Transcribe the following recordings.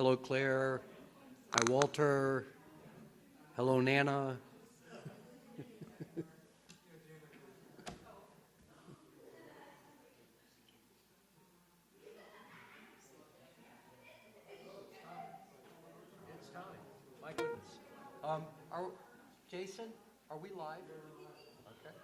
Hello, Claire. Hi, Walter. Hello, Nana. It's time. My goodness. Jason, are we live? Okay.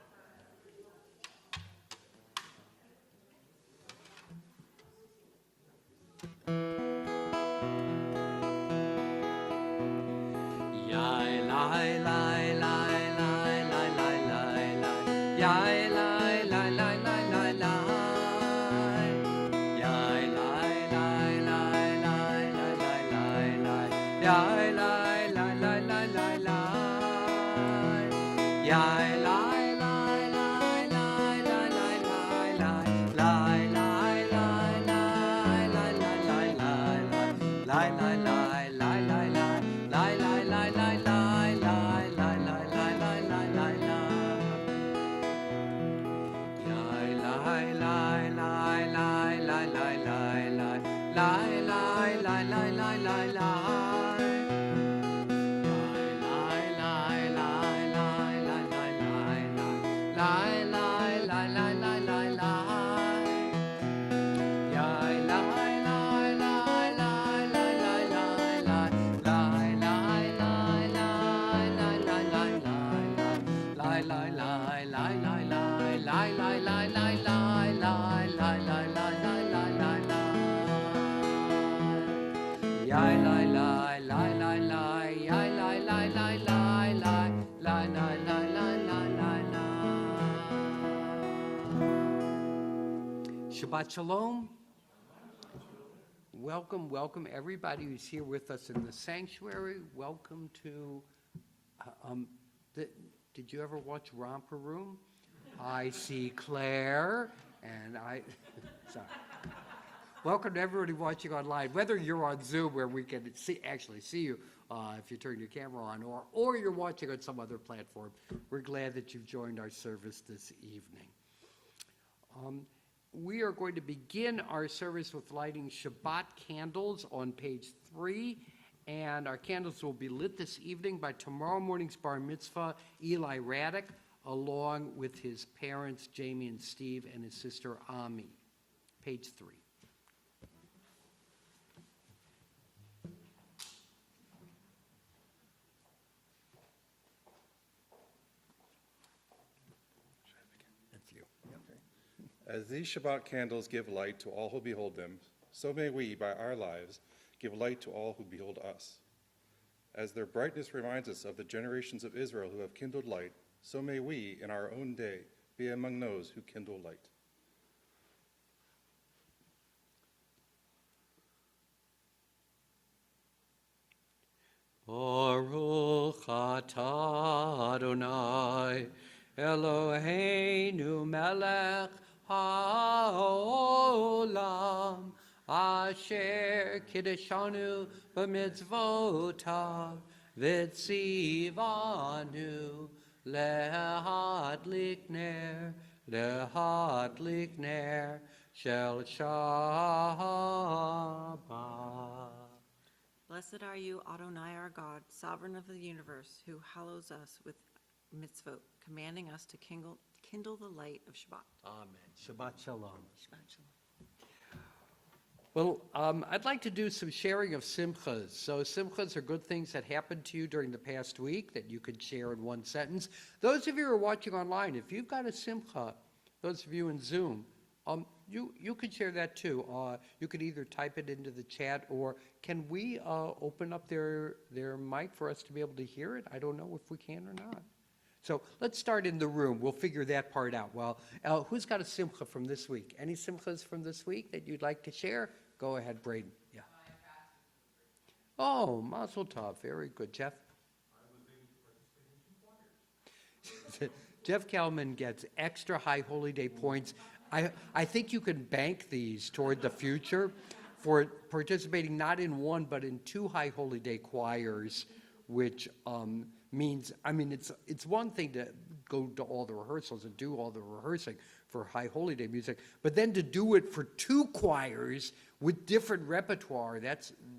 Yai, lie, lie, lie, lie, lie, lie, lie, lie. Yai, lie, lie, lie, lie, lie, lie. Yai, lie, lie, lie, lie, lie, lie, lie, lie. Yai, lie, lie, lie, lie, lie, lie. Yai, lie, lie, lie, lie, lie, lie, lie, lie. Lie, lie, lie, lie, lie, lie, lie, lie, lie. Lie, lie, lie, lie, lie, lie. Lie, lie, lie, lie, lie, lie, lie, lie, lie, lie, lie, lie. Lie, lie, lie, lie, lie, lie, lie, lie, lie. Lie, lie, lie, lie, lie, lie, lie. Lie, lie, lie, lie, lie, lie, lie, lie. Lie, lie, lie, lie, lie, lie, lie. Lie, lie, lie, lie, lie, lie, lie, lie, lie. Lie, lie, lie, lie, lie, lie, lie, lie. Lie, lie, lie, lie, lie, lie. Lie, lie, lie, lie, lie, lie, lie, lie, lie, lie, lie, lie. Yai, lie, lie, lie, lie, lie. Yai, lie, lie, lie, lie, lie. Lie, lie, lie, lie, lie, lie, lie. Shabbat shalom. Welcome, welcome everybody who's here with us in the sanctuary. Welcome to, did you ever watch Romper Room? I see Claire, and sorry. Welcome to everybody watching online, whether you're on Zoom where we can actually see you if you turn your camera on, or you're watching on some other platform. We're glad that you've joined our service this evening. We are going to begin our service with lighting Shabbat candles on page 3, and our candles will be lit this evening by tomorrow morning's bar mitzvah, Eli Raddick, along with his parents, Jamie and Steve, and his sister, Ami. Page 3. That's you. As these Shabbat candles give light to all who behold them, so may we, by our lives, give light to all who behold us. As their brightness reminds us of the generations of Israel who have kindled light, so may we, in our own day, be among those who kindle light. Baruch atah Adonai, Eloheinu melech haolam, asher kiddushanu b'mitzvotav, v'tzivanu lehadlik ner shel Shabbat. Blessed are you, Adonai our God, sovereign of the universe, who hallows us with mitzvot, commanding us to kindle the light of Shabbat. Amen. Shabbat shalom. Shabbat shalom. Well, I'd like to do some sharing of simchas. So simchas are good things that happened to you during the past week that you could share in one sentence. Those of you who are watching online, if you've got a simcha, those of you in Zoom, you could share that too. You could either type it into the chat, or can we open up their mic for us to be able to hear it? I don't know if we can or not. So let's start in the room. We'll figure that part out. Well, who's got a simcha from this week? Any simchas from this week that you'd like to share? Go ahead, Braden. Yeah. Oh, Mazel Tov. Very good. Jeff? Jeff Kalman gets extra high Holy Day points. I think you can bank these toward the future for participating not in one but in 2 high Holy Day choirs, which means, I mean, it's one thing to go to all the rehearsals and do all the rehearsing for High Holy Day music, but then to do it for 2 choirs with different repertoire, that's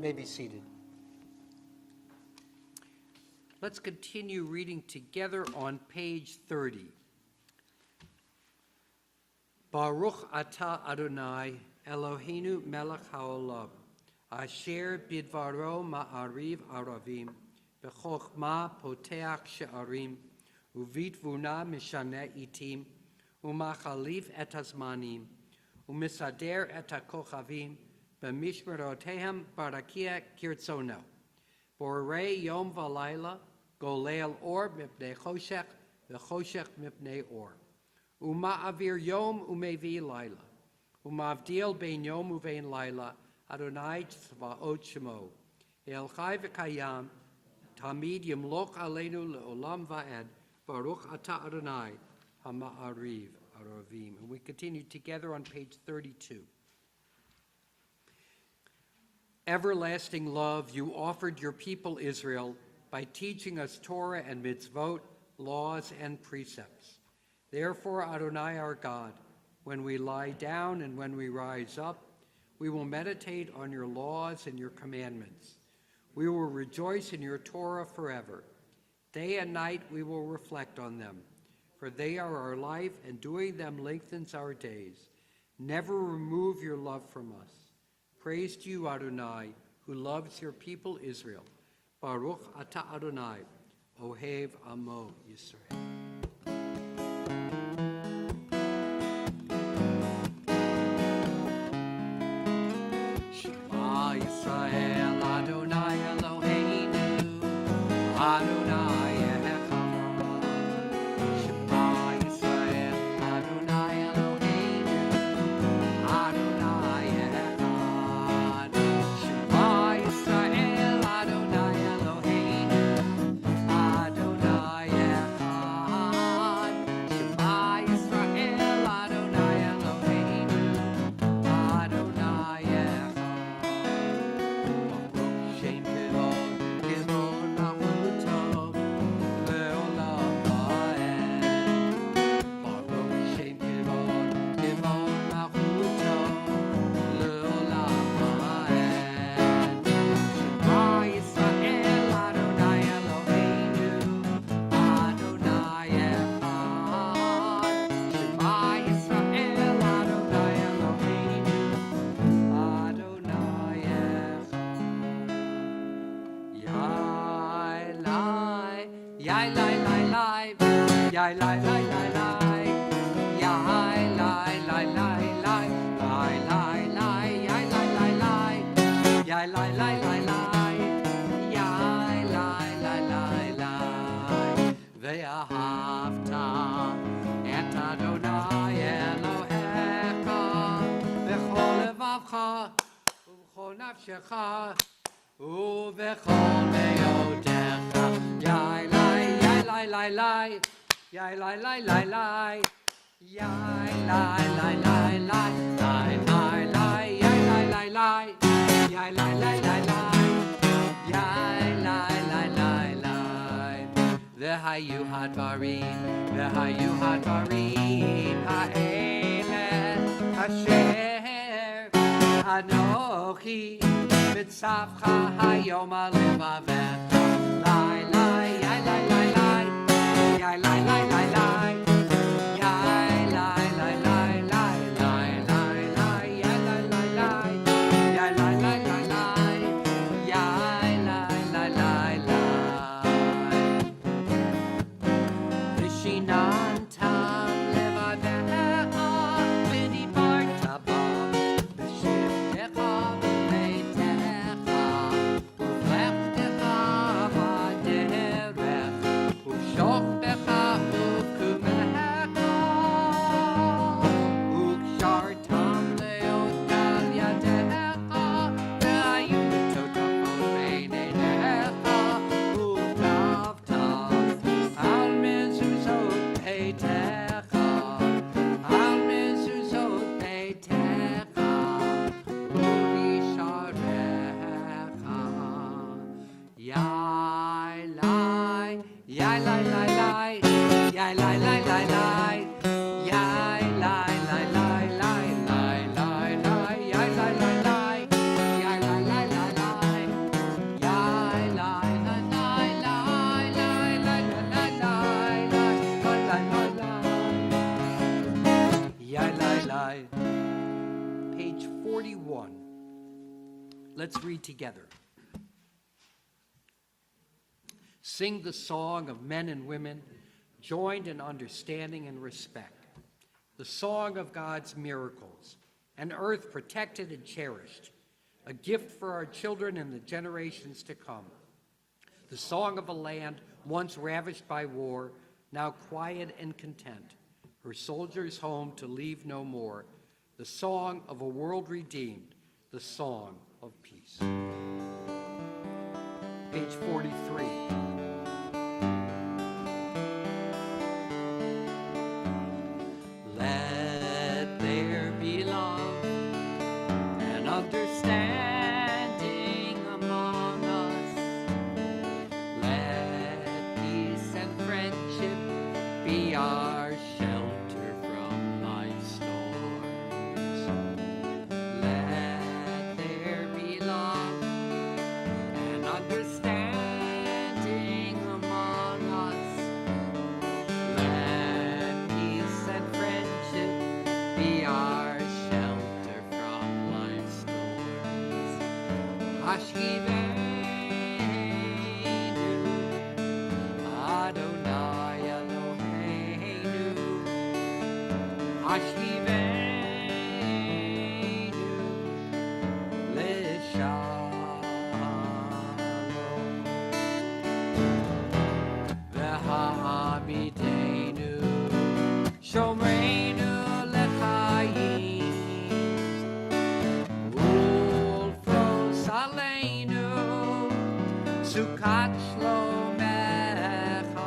may be seated. Let's continue reading together on page 30. Baruch atah Adonai Eloheinu melech haolam asher bidvaro ma'ariv aravim b'chokhmah poteach she'arim uvitvuna mishana itim umachalif et hazmanim umisader et hakochavim b'mishmerotehem barakia kirtzono borei yom v'layla golel or mipnei choshech v'choshech mipnei or uma'avir yom umevi layla umavdil bein yom uvein layla Adonai tzvaot shemo el chai v'kayam tamid yimloch aleinu le'olam va'ed baruch atah Adonai hama'ariv aravim. And we continue together on page 32. Everlasting love, you offered your people Israel by teaching us Torah and mitzvot, laws and precepts. Therefore, Adonai our God, when we lie down and when we rise up, we will meditate on your laws and your commandments. We will rejoice in your Torah forever. Day and night we will reflect on them, for they are our life, and doing them lengthens our days. Never remove your love from us. Praise to you, Adonai, who loves your people Israel. Baruch atah Adonai, Ohev Amo Yisrael. Shema Yisrael, Adonai Eloheinu, Adonai Echad. Shema Yisrael, Adonai Eloheinu, Adonai Echad. Shema Yisrael, Adonai Eloheinu, Adonai Echad. Shema Yisrael, Adonai Eloheinu, Adonai Echad. Baruch Shem Kivod, Kivod Malchuto, Leolam Vaed. Baruch Shem Kivod, Kivod Malchuto, Leolam Vaed. Shema Yisrael, Adonai Eloheinu, Adonai Echad. Shema Yisrael, Adonai Eloheinu, Adonai Echad. Yai lai, yai lai lai lai, yai lai lai lai lai, yai lai lai lai lai, lai lai lai, yai lai lai lai, yai lai lai lai lai, yai lai lai lai lai. Ve'ahavta et Adonai Elohecha b'chol levavcha ובכל נפשך ובכל מאודיך. יאי לי, יאי לי, לי, לי, יאי לי, לי, לי, לי, יאי לי, לי, לי, לי, לי, לי, לי, יאי לי, לי, לי, יאי לי, לי, לי, לי, יאי לי, לי, לי, לי. והיו הדברים, והיו הדברים האלה אשר אנוכי מצווך היום על לבבך. לי, לי, יאי לי, לי, לי, יאי לי, לי, לי, לי, יאי לי, לי, לי, לי, לי, לי, לי, יאי לי, לי, לי, יאי לי, לי, לי, לי, יאי לי, לי, לי, לי. ושיננתם לבבך ודיברת בם בשבתך בביתך ובלכתך בדרך ובשוכבך ובקומך וקשרתם להיות על ידיך והיו תותפות בין עיניך וכתבתם על מזוזות ביתך, על מזוזות ביתך ובשעריך. יאי לי, יאי לי, לי, לי, יאי לי, לי, לי, לי, יאי לי, לי, לי, לי, לי, לי, לי, יאי לי, לי, לי, יאי לי, לי, לי, לי, Let's read together. Sing the song of men and women, joined in understanding and respect. The song of God's miracles, an earth protected and cherished, a gift for our children and the generations to come. The song of a land once ravished by war, now quiet and content, her soldiers home to leave no more. The song of a world redeemed, the song of peace. Page 43. Let there be love and understanding among us. Let peace and friendship be our shelter from life's storms. Let there be love and understanding among us. Let peace and friendship be our shelter from life's storms. Hashivenu, Adonai Eloheinu. Hashivenu, Lishalom. V'hamidenu, Shomreinu lechayim. Ulfos aleinu, Sukkot shlomecha.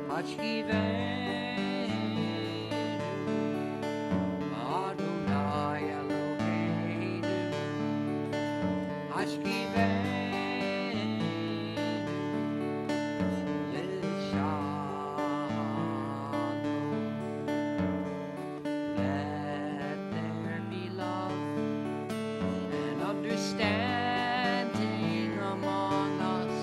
Hashivenu, Adonai Eloheinu. Hashivenu, Lishalom. Let there be love and understanding among us.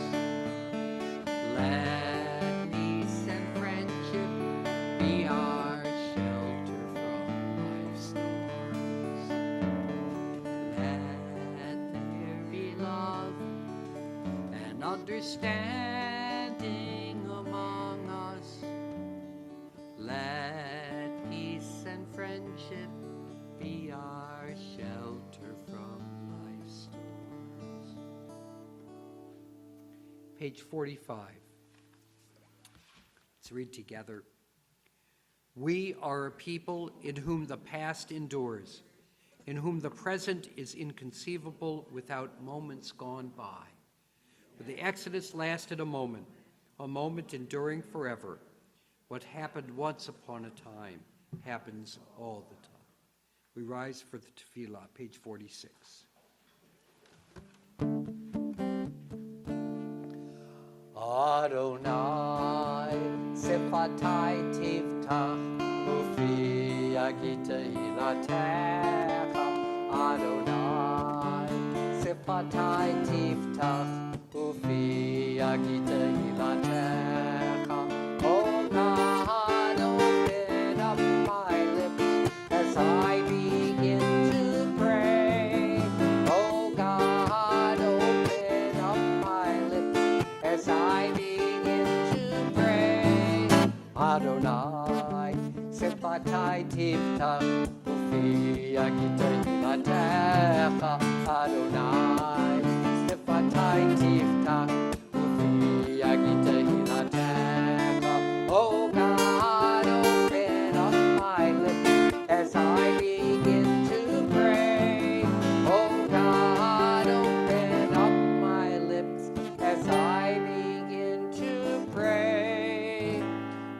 Let peace and friendship be our shelter from life's storms. Let there be love and understanding among us. Let peace and friendship be our shelter from life's storms. Page 45. Let's read together. We are a people in whom the past endures, in whom the present is inconceivable without moments gone by. But the Exodus lasted a moment enduring forever. What happened once upon a time happens all the time. We rise for the tefillah, page 46. Adonai, Sifatai Tiftach, Ufi Agita Ilatecha. Adonai, Sifatai Tiftach, Ufi Agita Ilatecha. Oh God, open up my lips as I begin to pray. Oh God, open up my lips as I begin to pray. Adonai, Sifatai Tiftach, Ufi Agita Ilatecha. Adonai, Sifatai Tiftach, Ufi Agita Ilatecha. Oh God, open up my lips as I begin to pray. Oh God, open up my lips as I begin to pray.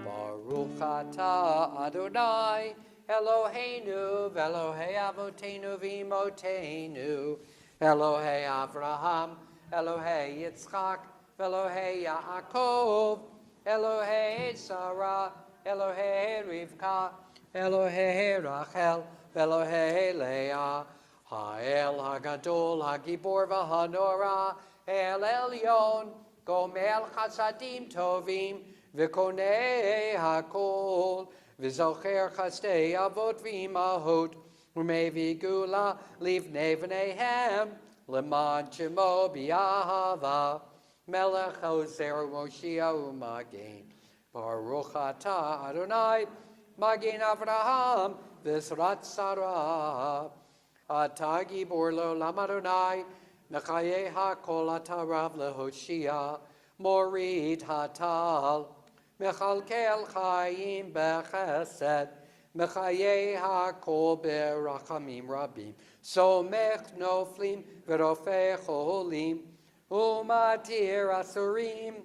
Baruch atah Adonai Eloheinu v'Elohei Avotenu v'Imotenu, Elohei Avraham, Elohei Yitzchak, v'Elohei Yaakov, Elohei Sarah, Elohei Rivka, Elohei Rachel, v'Elohei Leah, Ha'el HaGadol HaGibor v'Hanora, El Elyon, Gomel Chasadim Tovim, v'Konei HaKol, v'Zocher Chasdei Avot v'Imahot, Umevi gula livnei v'neihem leman shemo bi'ahava melech ozer Moshiach u'magen Baruch atah Adonai magen Avraham v'zrat Sarah atah gibor l'olam Adonai mechaye hakol atah rav lehoshia morid hatal mechalkel chayim bechesed mechaye hakol berachamim rabim somech noflim v'rofei cholim umatir asurim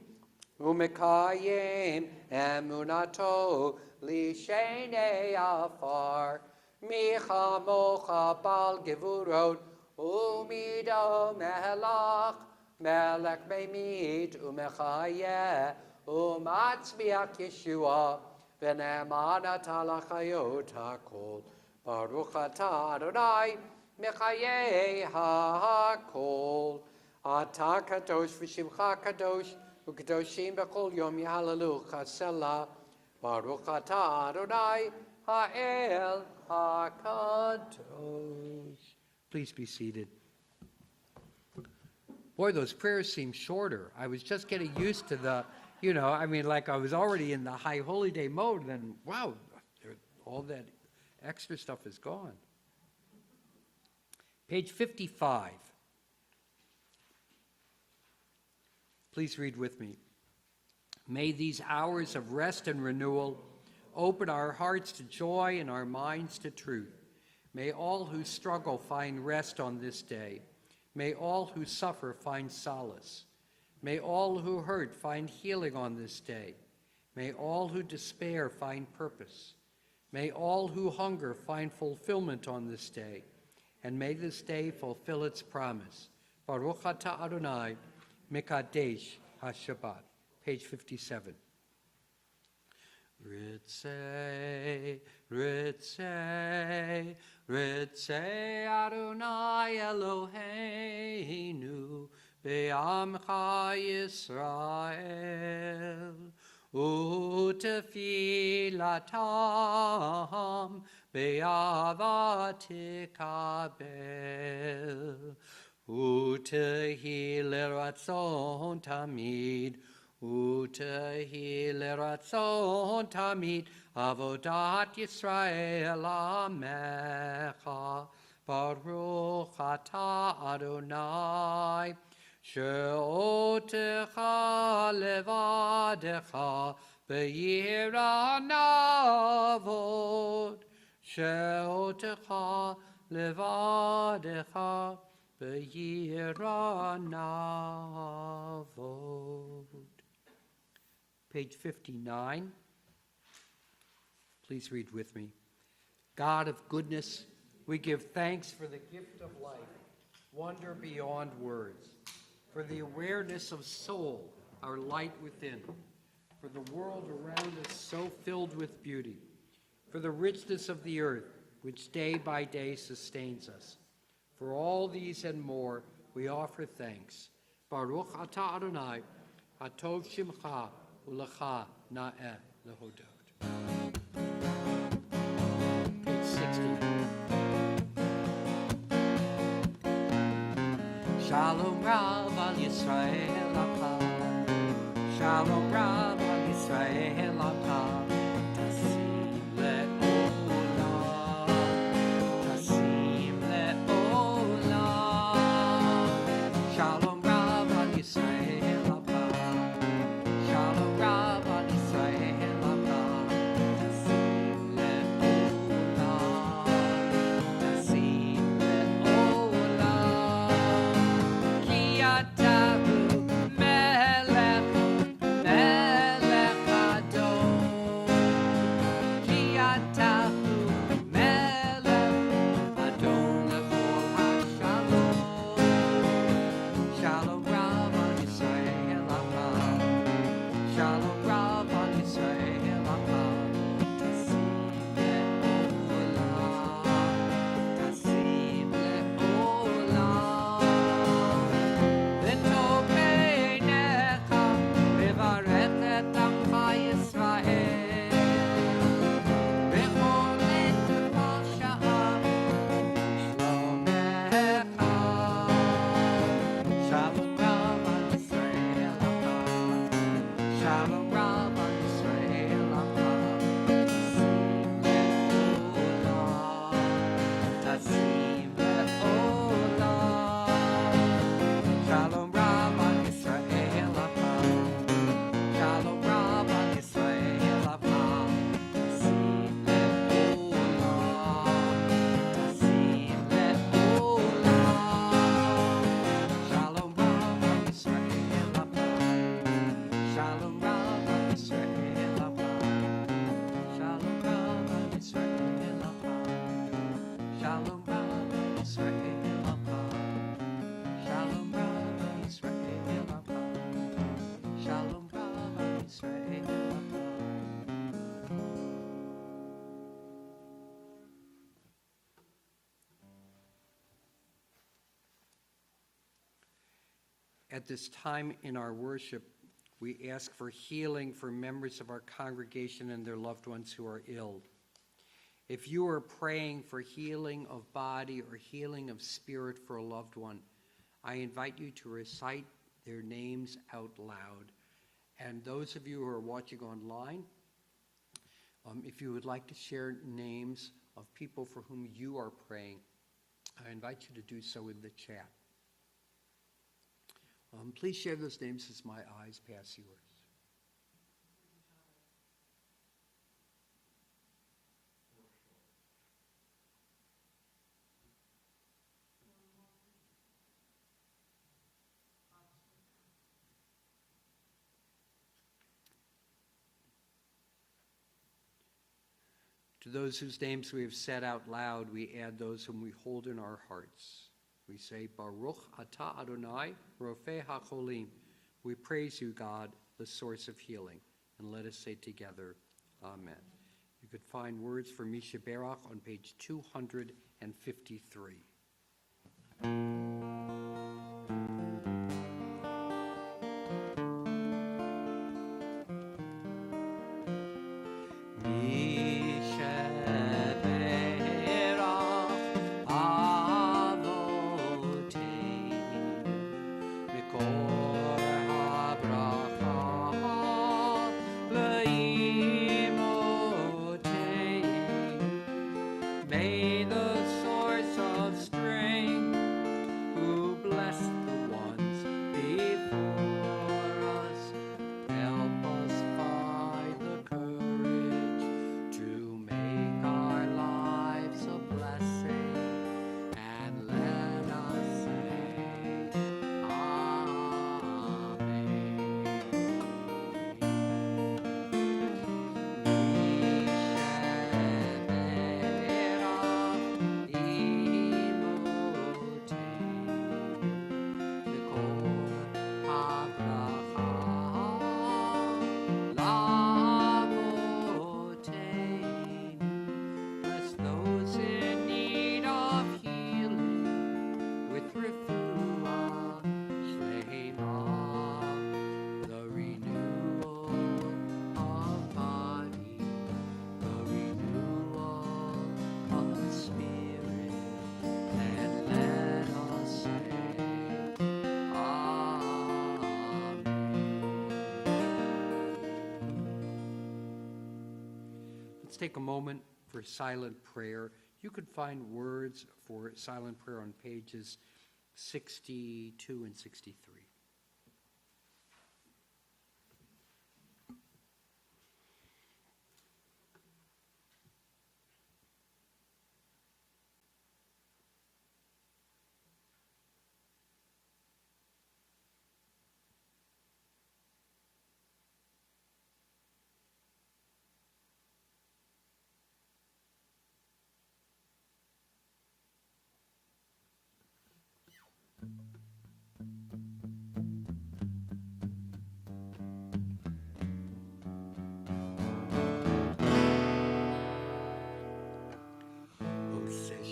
umekayim emunato lishenei afar micha mocha bal gevurot umido melach melech beimit umechayeh umatzmiach Yeshua v'ne'emanat halachayot hakol Baruch atah Adonai mechayeh hakol atah kadosh v'shimcha kadosh u'kadoshim b'chol yom yahalelucha selah Baruch atah Adonai ha'el hakadosh. Please be seated. Boy, those prayers seem shorter. I was just getting used to the, like I was already in the high holy day mode, and then, wow, all that extra stuff is gone. Page 55. Please read with me. May these hours of rest and renewal open our hearts to joy and our minds to truth. May all who struggle find rest on this day. May all who suffer find solace. May all who hurt find healing on this day. May all who despair find purpose. May all who hunger find fulfillment on this day. And may this day fulfill its promise. Baruch atah Adonai mekadesh ha-Shabbat. Page 57. Ritzei, Ritzei, Ritzei Adonai Eloheinu be'amcha Yisrael u'tefilatam be'ava tikabel u'tehi l'ratzon tamid Utehi l'ratzon tamid avodat Yisrael amecha Baruch atah Adonai she'otecha levadecha be'yira navod she'otecha levadecha be'yira navod. Page 59. Please read with me. God of goodness, we give thanks for the gift of life, wonder beyond words, for the awareness of soul, our light within, for the world around us so filled with beauty, for the richness of the earth, which day by day sustains us. For all these and more, we offer thanks. Baruch atah Adonai, hatov shimcha, Ulecha na'eh lehodot. Page 60. Shalom Rav al Yisrael apah. Shalom Rav al Yisrael apah. Tasim le'olam. Tasim le'olam. Shalom Rav al Yisrael apah. Shalom Rav al Yisrael apah. Tasim le'olam. Tasim le'olam. Ki atahu melech, melech adon. Ki atahu melech adon lechol hashalom. Shalom Rav al Yisrael apah. Shalom Rav al Yisrael apah. Tasim le'olam. Tasim le'olam. At this time in our worship, we ask for healing for members of our congregation and their loved ones who are ill. If you are praying for healing of body or healing of spirit for a loved one, I invite you to recite their names out loud. And those of you who are watching online, if you would like to share names of people for whom you are praying, I invite you to do so in the chat. Please share those names as my eyes pass yours. To those whose names we have said out loud, we add those whom we hold in our hearts. We say, Baruch atah Adonai, Rofei HaCholim. We praise you, God, the source of healing. And let us say together, Amen. You could find words for Misha Berach on page 253. May the source of strength, who blessed the ones before us, help us find the courage to make our lives a blessing, and let us say, bless those in need of healing with refuah shleimah, the renewal of body, the renewal of the spirit, and let us say, Amen. Let's take a moment for silent prayer. You could find words for silent prayer on pages 62 and 63.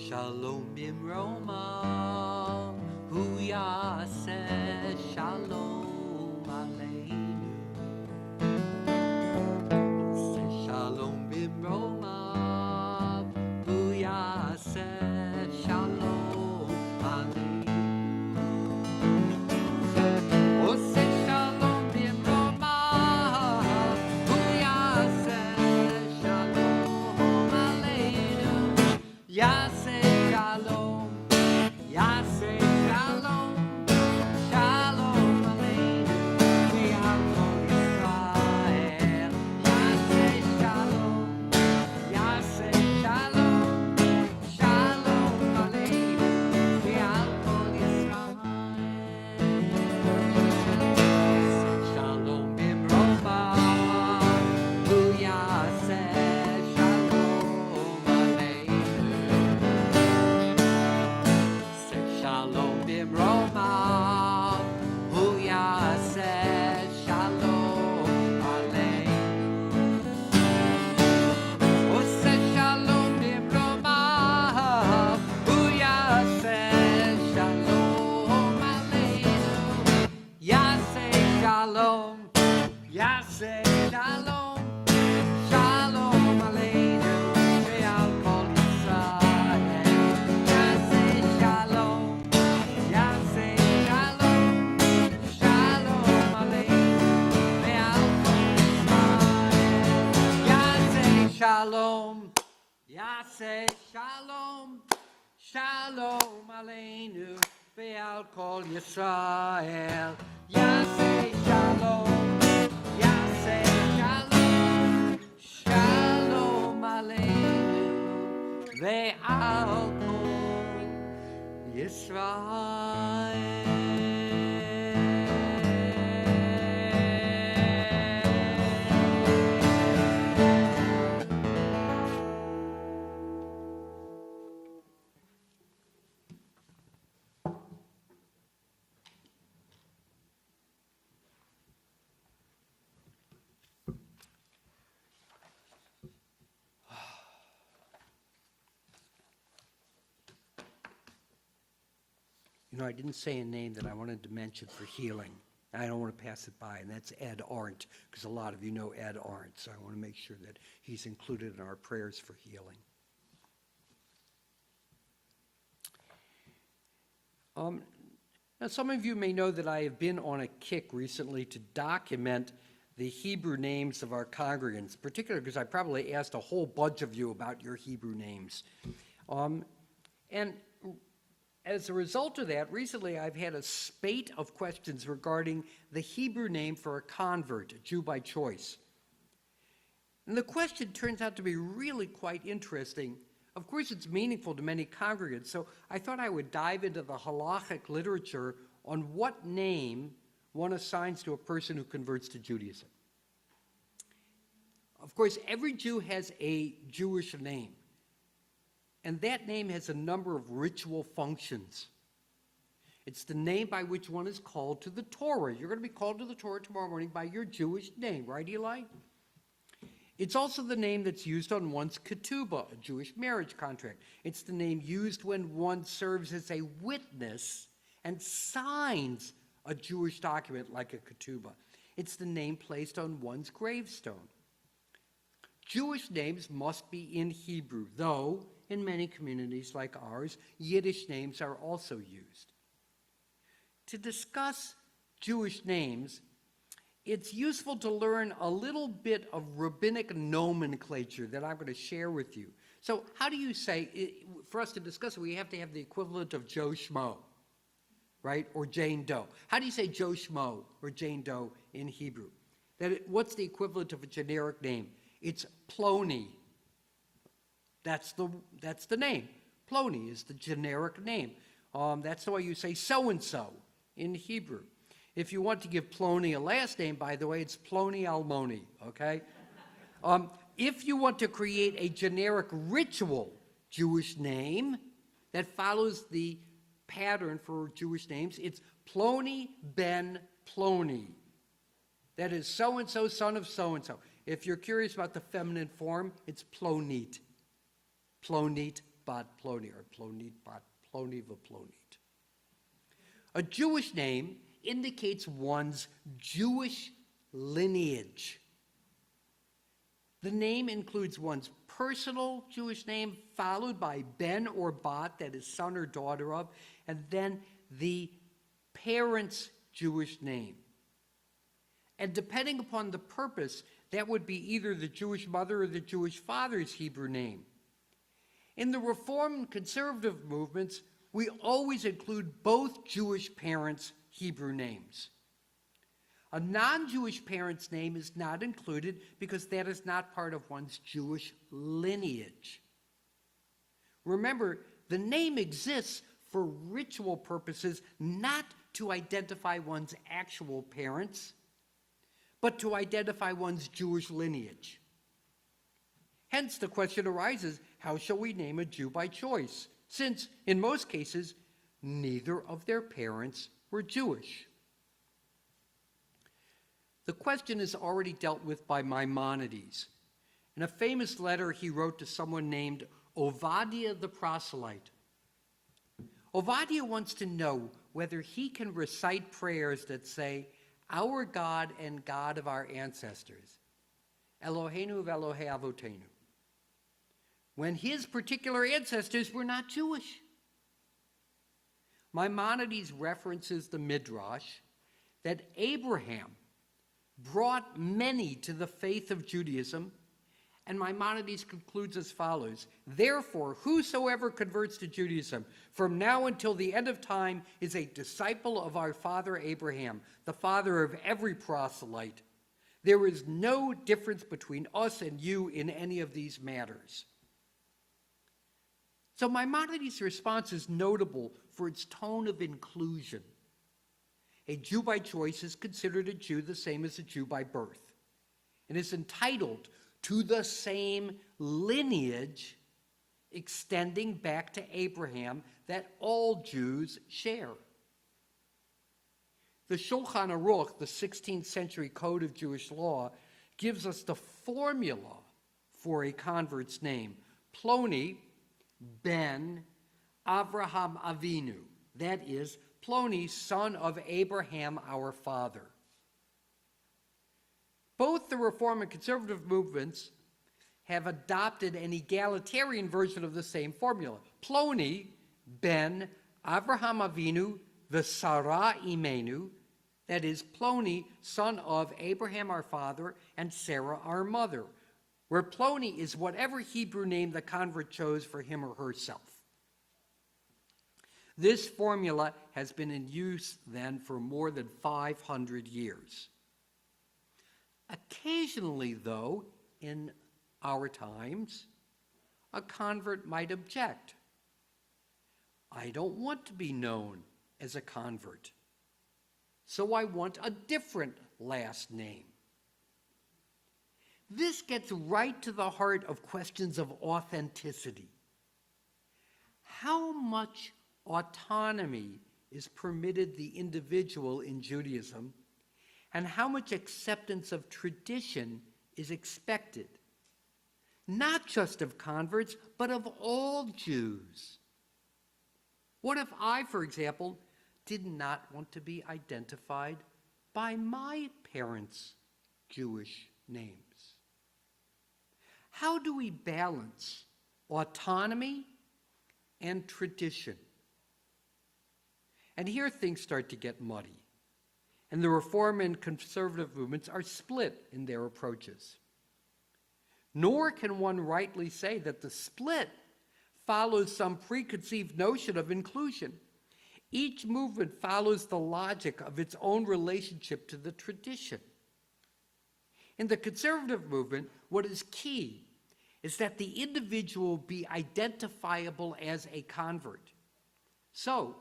Shalom bimroma, hu yaseh shalom aleinu. Say shalom bimroma, hu yaseh shalom aleinu. Oh, say shalom bimroma, hu yaseh shalom aleinu. Yaseh shalom, Shalom Aleinu ve'al kol Yisrael. Yaseh Shalom, Yaseh Shalom, Shalom Aleinu ve'al kol Yisrael. You know, I didn't say a name that I wanted to mention for healing. I don't want to pass it by, and that's Ed Arndt, because a lot of you know Ed Arndt, so I want to make sure that he's included in our prayers for healing. Now, some of you may know that I have been on a kick recently to document the Hebrew names of our congregants, particularly because I probably asked a whole bunch of you about your Hebrew names. And as a result of that, recently I've had a spate of questions regarding the Hebrew name for a convert, a Jew by choice. And the question turns out to be really quite interesting. Of course, it's meaningful to many congregants, so I thought I would dive into the halachic literature on what name one assigns to a person who converts to Judaism. Of course, every Jew has a Jewish name. And that name has a number of ritual functions. It's the name by which one is called to the Torah. You're going to be called to the Torah tomorrow morning by your Jewish name, right, Eli? It's also the name that's used on one's ketubah, a Jewish marriage contract. It's the name used when one serves as a witness and signs a Jewish document like a ketubah. It's the name placed on one's gravestone. Jewish names must be in Hebrew, though in many communities like ours, Yiddish names are also used. To discuss Jewish names, it's useful to learn a little bit of rabbinic nomenclature that I'm going to share with you. So how do you say, for us to discuss it, we have to have the equivalent of Joe Schmo, right, or Jane Doe. How do you say Joe Schmo or Jane Doe in Hebrew? What's the equivalent of a generic name? It's Plony. That's the name. Plony is the generic name. That's the way you say so-and-so in Hebrew. If you want to give Plony a last name, by the way, it's Plony Almoni, okay? If you want to create a generic ritual Jewish name that follows the pattern for Jewish names, it's Plony ben Plony. That is so-and-so, son of so-and-so. If you're curious about the feminine form, it's Plonit. Plonit bat Ploni, or Plonit bat Ploni v'Plonit. A Jewish name indicates one's Jewish lineage. The name includes one's personal Jewish name, followed by ben or bat, that is son or daughter of, and then the parent's Jewish name. And depending upon the purpose, that would be either the Jewish mother or the Jewish father's Hebrew name. In the Reform and Conservative movements, we always include both Jewish parents' Hebrew names. A non-Jewish parent's name is not included because that is not part of one's Jewish lineage. Remember, the name exists for ritual purposes, not to identify one's actual parents, but to identify one's Jewish lineage. Hence, the question arises, how shall we name a Jew by choice? Since, in most cases, neither of their parents were Jewish. The question is already dealt with by Maimonides. In a famous letter he wrote to someone named Ovadia the proselyte. Ovadia wants to know whether he can recite prayers that say, "Our God and God of our ancestors, Eloheinu v'Elohei Avotenu," when his particular ancestors were not Jewish. Maimonides references the Midrash that Abraham brought many to the faith of Judaism, And Maimonides concludes as follows: therefore, whosoever converts to Judaism from now until the end of time is a disciple of our father Abraham, the father of every proselyte. There is no difference between us and you in any of these matters. So Maimonides' response is notable for its tone of inclusion. A Jew by choice is considered a Jew the same as a Jew by birth, and is entitled to the same lineage extending back to Abraham that all Jews share. The Shulchan Aruch, the 16th century code of Jewish law, gives us the formula for a convert's name: Ploni ben Avraham Avinu. That is, Ploni, son of Abraham, our father. Both the Reform and Conservative movements have adopted an egalitarian version of the same formula. Ploni ben Avraham Avinu v'Sarah imenu, that is, Ploni, son of Abraham our father and Sarah our mother, where Ploni is whatever Hebrew name the convert chose for him or herself. This formula has been in use then for more than 500 years. Occasionally, though, in our times, a convert might object. I don't want to be known as a convert, so I want a different last name. This gets right to the heart of questions of authenticity. How much autonomy is permitted the individual in Judaism, and how much acceptance of tradition is expected, not just of converts, but of all Jews? What if I, for example, did not want to be identified by my parents' Jewish names? How do we balance autonomy and tradition? And here things start to get muddy, and the Reform and Conservative movements are split in their approaches. Nor can one rightly say that the split follows some preconceived notion of inclusion. Each movement follows the logic of its own relationship to the tradition. In the conservative movement, what is key is that the individual be identifiable as a convert. So,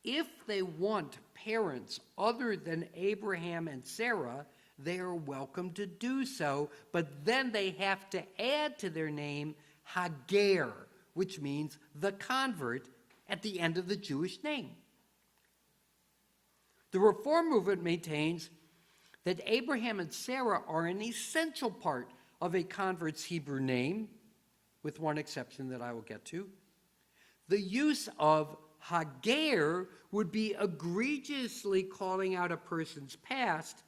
if they want parents other than Abraham and Sarah, they are welcome to do so, but then they have to add to their name Hager, which means the convert, at the end of the Jewish name. The Reform movement maintains that Abraham and Sarah are an essential part of a convert's Hebrew name, with one exception that I will get to. The use of Hager would be egregiously calling out a person's past,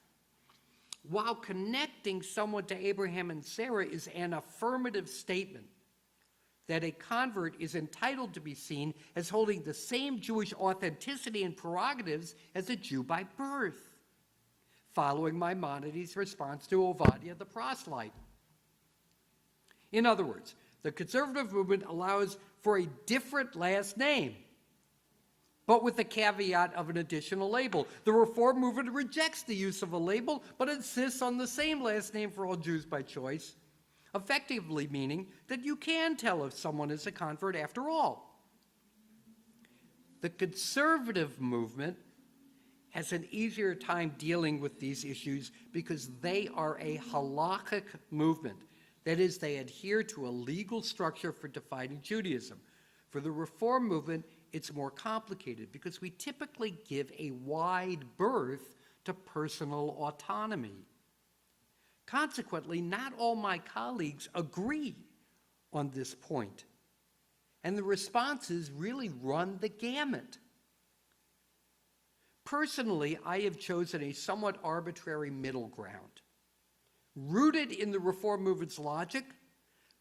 while connecting someone to Abraham and Sarah is an affirmative statement that a convert is entitled to be seen as holding the same Jewish authenticity and prerogatives as a Jew by birth, following Maimonides' response to Ovadia the proselyte. In other words, the conservative movement allows for a different last name, but with the caveat of an additional label. The Reform movement rejects the use of a label, but insists on the same last name for all Jews by choice, effectively meaning that you can tell if someone is a convert after all. The conservative movement has an easier time dealing with these issues because they are a halakhic movement. That is, they adhere to a legal structure for defining Judaism. For the Reform movement, it's more complicated because we typically give a wide berth to personal autonomy. Consequently, not all my colleagues agree on this point, and the responses really run the gamut. Personally, I have chosen a somewhat arbitrary middle ground, rooted in the Reform movement's logic,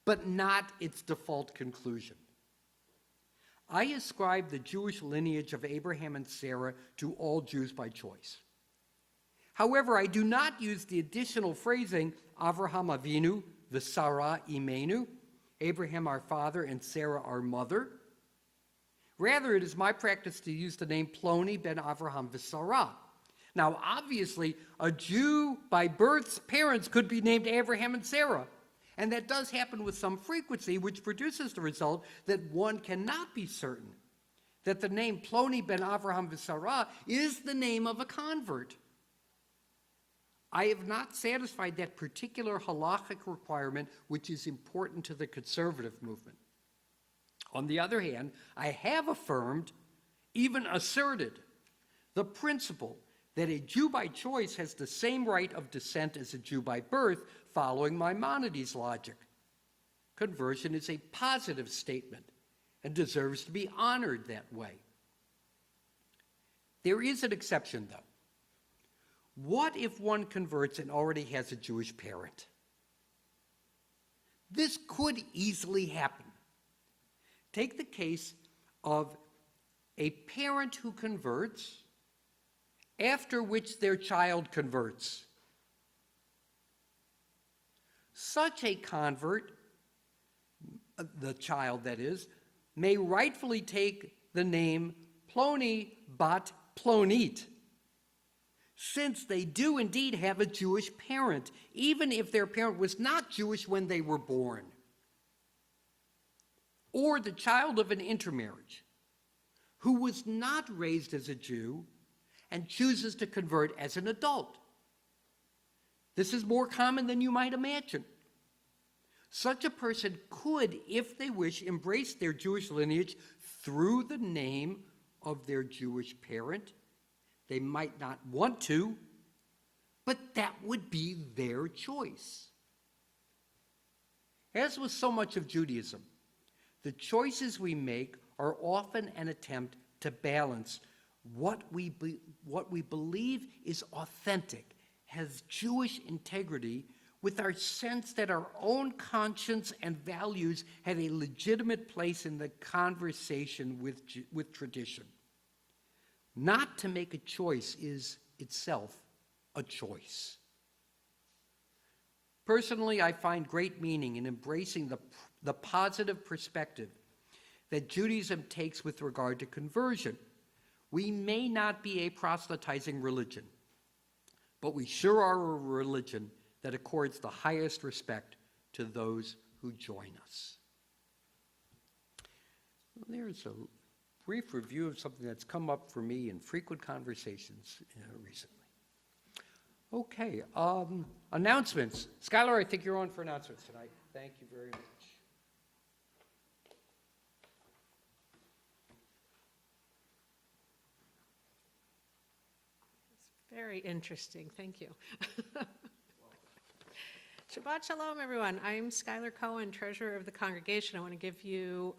but not its default conclusion. I ascribe the Jewish lineage of Abraham and Sarah to all Jews by choice. However, I do not use the additional phrasing Avraham Avinu V'Sarah Imenu, Abraham our father and Sarah our mother. Rather, it is my practice to use the name Ploni ben Avraham V'Sarah. Now, obviously, a Jew by birth's parents could be named Abraham and Sarah. And that does happen with some frequency, which produces the result that one cannot be certain that the name Ploni ben Avraham V'Sarah is the name of a convert. I have not satisfied that particular halachic requirement, which is important to the conservative movement. On the other hand, I have affirmed, even asserted, the principle that a Jew by choice has the same right of descent as a Jew by birth, following Maimonides' logic. Conversion is a positive statement and deserves to be honored that way. There is an exception, though. What if one converts and already has a Jewish parent? This could easily happen. Take the case of a parent who converts, after which their child converts. Such a convert, the child that is, may rightfully take the name Ploni bat Plonit, since they do indeed have a Jewish parent, even if their parent was not Jewish when they were born. Or the child of an intermarriage, who was not raised as a Jew and chooses to convert as an adult. This is more common than you might imagine. Such a person could, if they wish, embrace their Jewish lineage through the name of their Jewish parent. They might not want to, but that would be their choice. As with so much of Judaism, the choices we make are often an attempt to balance what we believe is authentic, has Jewish integrity, with our sense that our own conscience and values have a legitimate place in the conversation with tradition. Not to make a choice is itself a choice. Personally, I find great meaning in embracing the positive perspective that Judaism takes with regard to conversion. We may not be a proselytizing religion, but we sure are a religion that accords the highest respect to those who join us. Well, there's a brief review of something that's come up for me in frequent conversations recently. Okay, announcements. Skylar, I think you're on for announcements tonight. Thank you very much. Very interesting. Thank you. Shabbat Shalom, everyone. I'm Skylar Cohen, Treasurer of the Congregation. I want to give you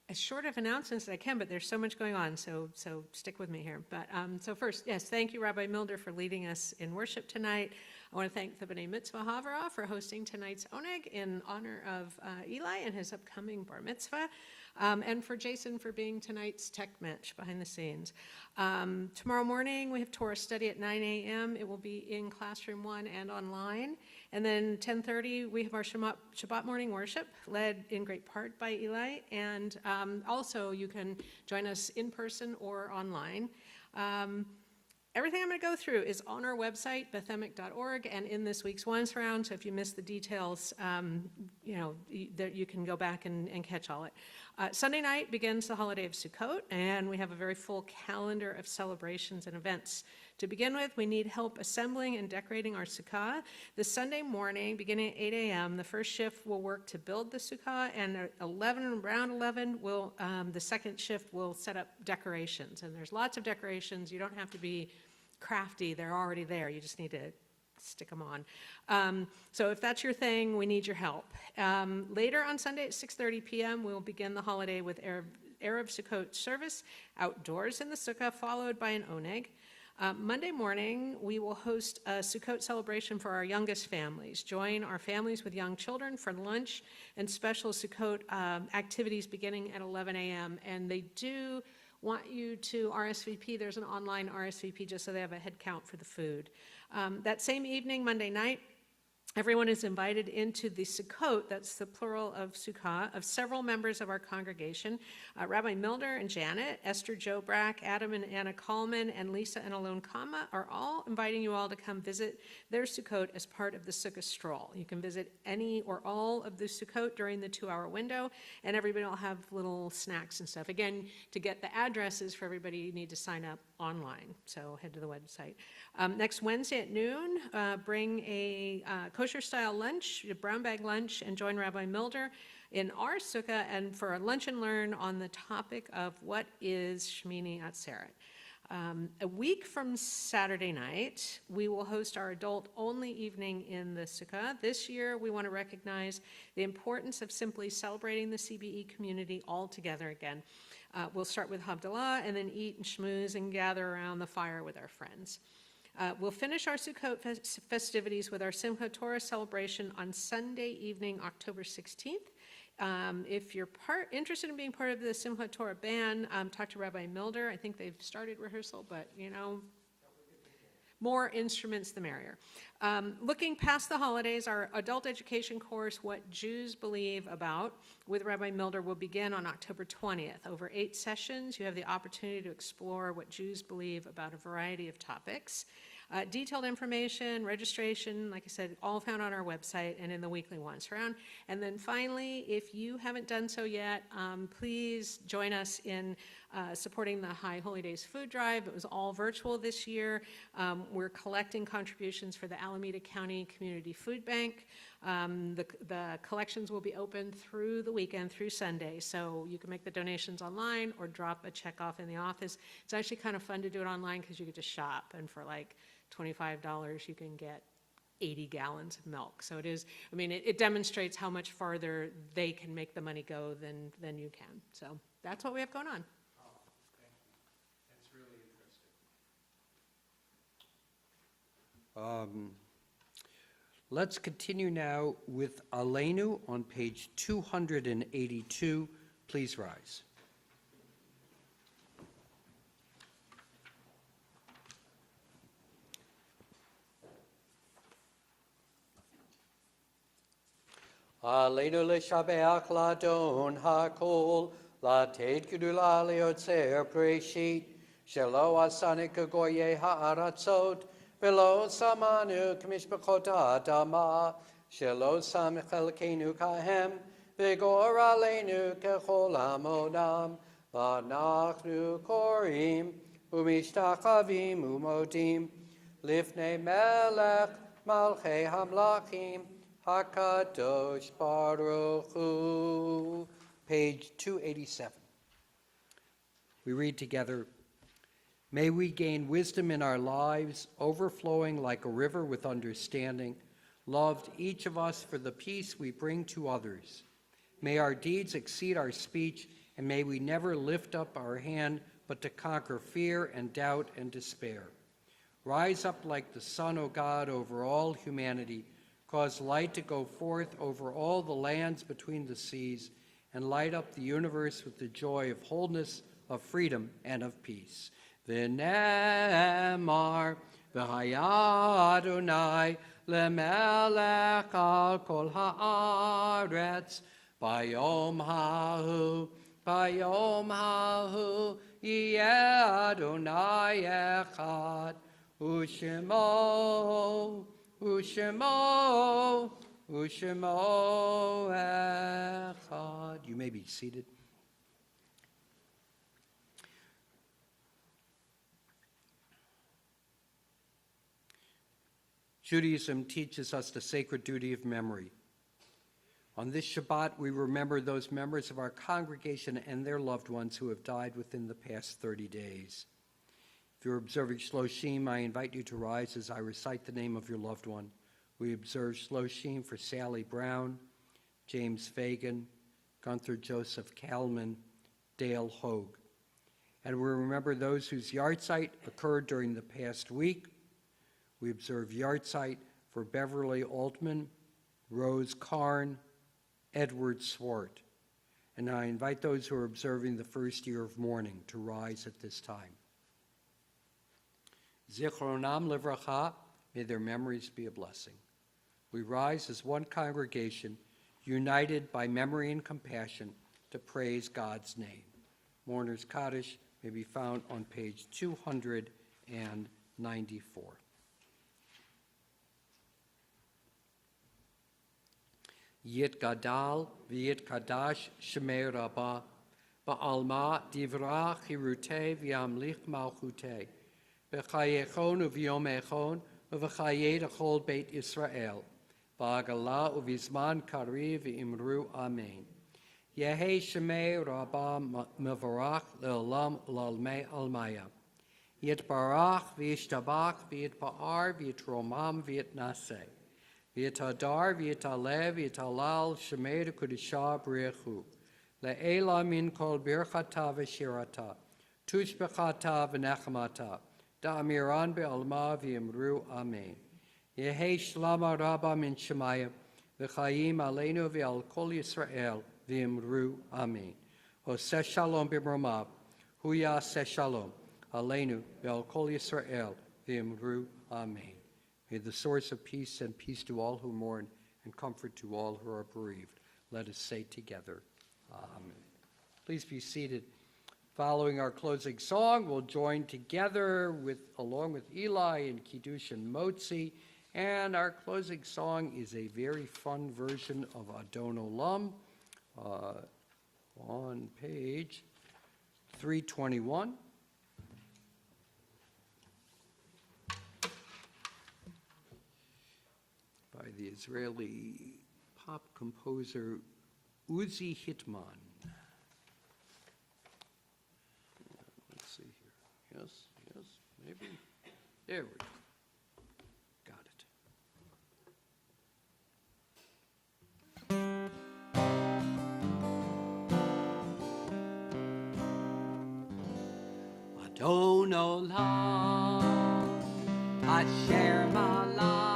as short of announcements as I can, but there's so much going on, so stick with me here. But so first, yes, thank you, Rabbi Milder, for leading us in worship tonight. I want to thank the B'nai Mitzvah Havara for hosting tonight's Oneg in honor of Eli and his upcoming bar mitzvah, and for Jason for being tonight's tech mensch behind the scenes. Tomorrow morning, we have Torah study at 9 a.m. It will be in Classroom 1 and online. And then 10:30, we have our Shabbat morning worship, led in great part by Eli. And also, you can join us in person or online. Everything I'm going to go through is on our website, bethemic.org, and in this week's Once Round. So if you missed the details, you can go back and catch all it. Sunday night begins the holiday of Sukkot, and we have a very full calendar of celebrations and events. To begin with, we need help assembling and decorating our sukkah. This Sunday morning, beginning at 8 a.m., the first shift will work to build the sukkah, and at around 11, the second shift will set up decorations. And there's lots of decorations. You don't have to be crafty. They're already there. You just need to stick them on. So if that's your thing, we need your help. Later on Sunday at 6:30 p.m., we'll begin the holiday with Erev Sukkot service outdoors in the sukkah, followed by an oneg. Monday morning, we will host a Sukkot celebration for our youngest families. Join our families with young children for lunch and special Sukkot activities beginning at 11 a.m. And they do want you to RSVP. There's an online RSVP just so they have a head count for the food. That same evening, Monday night, Everyone is invited into the Sukkot, that's the plural of Sukkah, of several members of our congregation, Rabbi Milner and Janet, Esther Jobrack, Adam and Anna Coleman, and Lisa and Alon Kama are all inviting you all to come visit their Sukkot as part of the Sukkah Stroll. You can visit any or all of the Sukkot during the 2-hour window, and everybody will have little snacks and stuff. Again, to get the addresses for everybody, you need to sign up online, so head to the website. Next Wednesday at noon, bring a kosher-style lunch, a brown bag lunch, and join Rabbi Milder in our sukkah and for a lunch and learn on the topic of what is Shmini Atzeret. A week from Saturday night, we will host our adult-only evening in the sukkah. This year, we want to recognize the importance of simply celebrating the CBE community all together again. We'll start with Havdalah and then eat and schmooze and gather around the fire with our friends. We'll finish our Sukkot festivities with our Simchat Torah celebration on Sunday evening, October 16th. If you're interested in being part of the Simchat Torah band, talk to Rabbi Milder. I think they've started rehearsal, but more instruments the merrier. Looking past the holidays, our adult education course, What Jews Believe About, with Rabbi Milder will begin on October 20th. Over 8 sessions, you have the opportunity to explore what Jews believe about a variety of topics. Detailed information, registration, like I said, all found on our website and in the weekly once around. And then finally, if you haven't done so yet, please join us in supporting the High Holy Days food drive. It was all virtual this year. We're collecting contributions for the Alameda County Community Food Bank. The collections will be open through the weekend, through Sunday, so you can make the donations online or drop a check off in the office. It's actually kind of fun to do it online because you get to shop, and for like $25 you can get 80 gallons of milk. So it is, I mean, it demonstrates how much farther they can make the money go than you can. So that's what we have going on. That's really interesting. Let's continue now with Aleinu on page 282. Please rise. Aleinu l'shabeach l'adon hakol, l'atid gedula liotzer preshit, shelo asani kagoye ha'aratzot, velo samanu k'mishpachot ha'adama, shelo sam chelkeinu kahem, v'gor aleinu kechol amonam, v'anachnu korim, u'mishtachavim u'modim, lifnei melech malchei hamlachim, HaKadosh Baruch Hu. Page 287. We read together, may we gain wisdom in our lives, overflowing like a river with understanding, loved each of us for the peace we bring to others. May our deeds exceed our speech, and may we never lift up our hand but to conquer fear and doubt and despair. Rise up like the sun, O God, over all humanity. Cause light to go forth over all the lands between the seas, and light up the universe with the joy of wholeness, of freedom, and of peace. V'nemar v'haya Adonai lemelech al kol haaretz bayom hahu yeh Adonai echad u'shemo echad. You may be seated. Judaism teaches us the sacred duty of memory. On this Shabbat, we remember those members of our congregation and their loved ones who have died within the past 30 days. If you're observing Shloshim, I invite you to rise as I recite the name of your loved one. We observe Shloshim for Sally Brown, James Fagan, Gunther Joseph Kalman, Dale Hogue. And we remember those whose yahrzeit occurred during the past week. We observe yahrzeit for Beverly Altman, Rose Karn, Edward Swart. And I invite those who are observing the first year of mourning to rise at this time. Zichronam livracha, may their memories be a blessing. we rise as one congregation, united by memory and compassion, to praise God's name. Mourner's Kaddish may be found on page 294. Yit Gadal v'yit Kadash Shemei Rabbah Ba'alma Divra Chirute v'yamlich Malchute B'chayechon u'v'yom echon u'v'chayei l'chol Beit Israel Ba'agala u'v'zman kari v'imru Amen. Yehi Shemei Rabbah Mevarach Le'olam L'almei Almaya Yit Barach v'yishtabach v'yit Ba'ar v'yit Romam v'yit Naseh V'yitadar, v'yitaleh, v'yitalal, shemei d'kudishah b'rechu. Le'ela min kol birchata v'shirata. Tushbechata v'nechmata. Da'amiran be'alma v'yimru amen. Yehi shlama rabba min shemayim. V'chayim aleinu v'al kol Yisrael v'yimru amen. Hoseh shalom b'mromav. Huya seh shalom. Aleinu v'al kol Yisrael v'yimru amen. May the source of peace send peace to all who mourn and comfort to all who are bereaved. Let us say together, Amen. Please be seated. Following our closing song, we'll join together along with Eli in Kiddush and Motzi. And our closing song is a very fun version of Adon Olam on page 321. By the Israeli pop composer Uzi Hitman. Let's see here. Yes, maybe. There we go. Got it. Adon Olam, Asher Malach.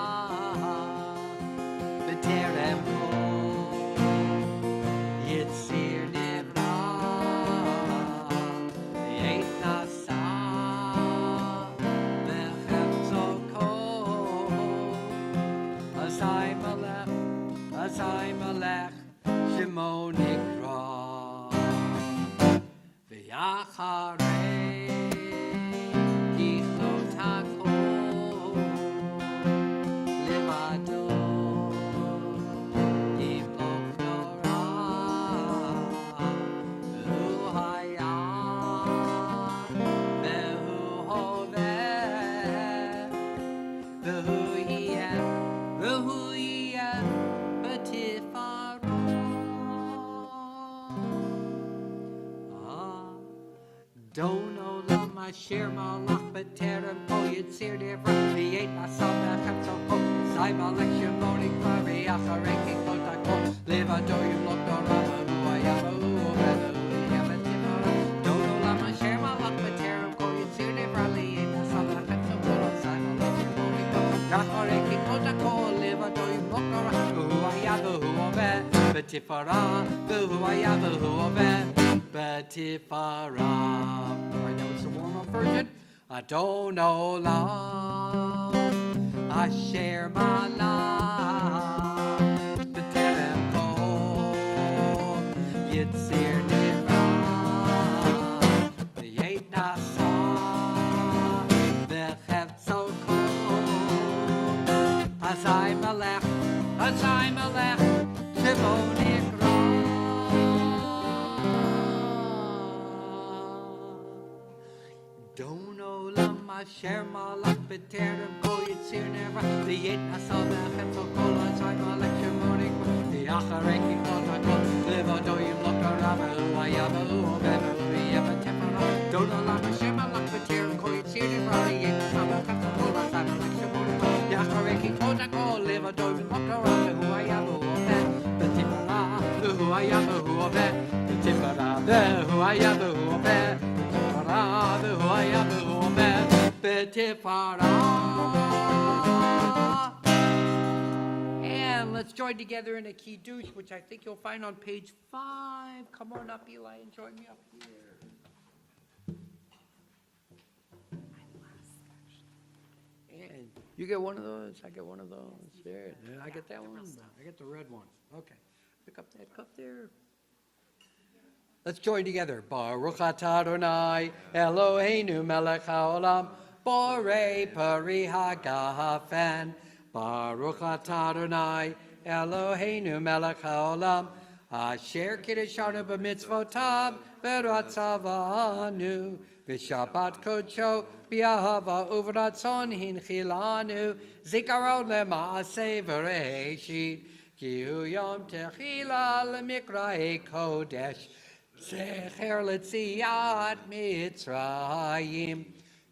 Terem kol, Yitzir Nivra, Yeit Nasa, V'chefzo kol, Asai Malech, Shemo Nikra, V'yacharei, Kichlot HaKol, Livado. Don't olam asher malach b'terem kol yitzir nevra v'yeit asal v'chatzo kol sai malach shemoni kvar v'yacharei kikot hakol levado yulok dorama hu hayama hu oveda hu yama tifara. Don't olam asher malach b'terem kol yitzir nevra v'yeit asal v'chatzo kol sai malach shemoni kvar v'yacharei kikot hakol levado yulok dorama hu hayama hu oveda b'tifara hu hayama hu oveda b'tifara. Version. Adon Olam, Asher Malach, B'terem kol, Yitzir Nivra, V'yeit Nasa, V'chefzo kol, Asai Malech, Shemo Nikra. Don't olam asher malach b'terem kol yitzir nevra v'yeit asal v'chetzo kol asai malach shemonik v'yacharei kikot hakol levado yimlok harava hu hayava hu oveda hu yeva tefara. Don't olam asher malach b'terem kol yitzir nevra v'yeit asal v'chetzo kol asai malach shemonik v'yacharei kikot hakol levado yimlok harava hu hayava hu oveda b'tifara hu hayava hu oveda b'tifara hu hayava hu oveda. And let's join together in a Kiddush, which I think you'll find on page 5. Come on up, Eli, and join me up here. And You get one of those, I get one of those. There, I get that one, I get the red one. Okay. Pick up that cup there. Let's join together. Baruch atah Adonai Eloheinu melech haolam borei pari hagafen. Baruch atah Adonai Eloheinu melech haolam asher kiddushanu b'mitzvotav v'ratzavanu v'shabbat kodsho b'ahava uvratzon hinchilanu zikaron lema'aseh v'reishit ki hu yom techila l'mikra'ei kodesh Zecher letziat Mitzrayim,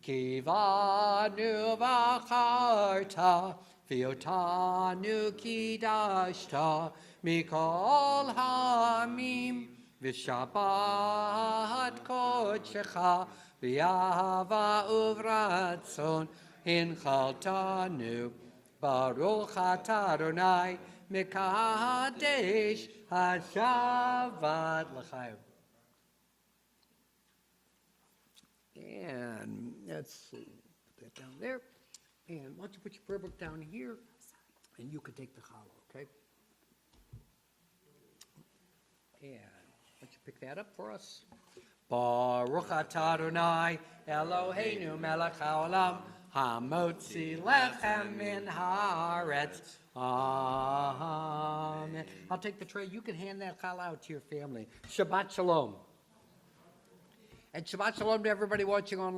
kivanu v'acharta, v'yotanu kidashta, mikol hamim, v'shabbat kodshecha, v'yahava uvratzon, hinchaltanu, baruch atah Adonai, mekadesh ha-shabbat l'chaim. And let's see, put that down there. And why don't you put your prayer book down here, and you can take the challah, okay? And why don't you pick that up for us? Baruch atah Adonai Eloheinu melech haolam hamotzi lechem min haaretz. Amen. I'll take the tray. You can hand that challah out to your family. Shabbat shalom. And Shabbat shalom to everybody watching online.